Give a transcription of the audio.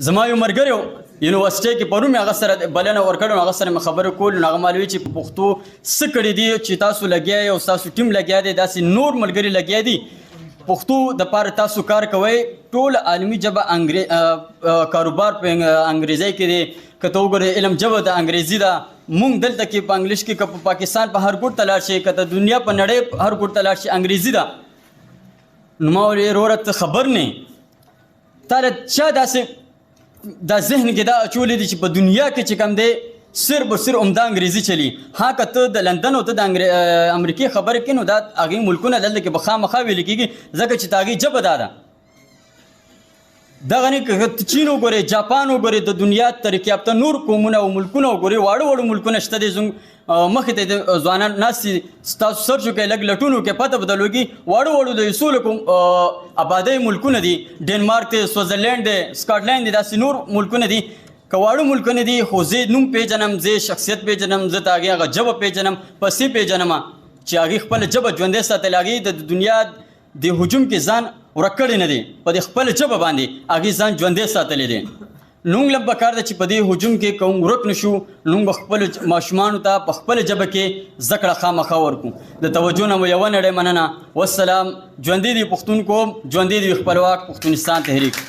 زما یو ملګری یونیورسټۍ کې پرون مې هغه سره بلنه ورکړې هغه سره مې خبرې کولې نو هغه معلوموي چې په پښتو څه کړي دي چې تاسو لګیا یې او ستاسو ټیم لګیا دی داسې نور ملګري لګیا دي پښتو دپاره تاسو کار کوئ ټول عالمي ژبه کاروبار په انګریزۍ کې دی که ته وګورې علم ژبه د انګریزي ده مونږ دلته کې په انګلیش کې که په پاکستان په هر ګوټ ته لاړ شي که د دنیا په نړۍ هر ګوټ ته لاړ شي انګریزي ده نو ما ویل وروره ته خبر نه تا له چا داسې دا ذهن کې دا اچولی دي چې په دنیا کې چې کوم دی صرف او صرف عمده انګریزي چلی ها که ته د لندن او ته د امریکې خبرې کوې نو دا هغې ملکونه دلته کې به خامخا ویل کېږي ځکه چې د هغې ژبه دا ده دغه نه که چین وګورې جاپان وګورې د دنیا ترقي یافته نور قومونه او ملکونه وګورې واړه واړه ملکونه شته دي زموږ مخې ته د ځوانان ناست دي ستاسو سرچ وکړئ لږ لټون وکړئ پته به درلوږي واړه واړو د څو لکو آبادۍ ملکونه دي ډنمارک دی سویټزرلینډ دی سکاټلینډ دی داسې نور ملکونه دي که واړه ملکونه دي خو زه نوم پیژنم زه شخصیت پیژنم زه د هغې هغه ژبه پیژنم پسې پیژنم چې هغې خپله ژبه ژوندۍ ساتل هغې د دنیا د هجوم کې ځان ورک کړی نه دی په دې خپله ژبه باندې هغې ځان ژوندی ساتلی دی نو موږ له پکار ده چې په دې هجوم کې که موږ ورک نه شو نو موږ خپلو ماشومانو ته په خپله ژبه کې زده کړه خامخا ورکړو د توجه نه مو یوه نړۍ مننه والسلام ژوندی دی پښتون قوم ژوندی دی خپلواک پښتونستان تحریک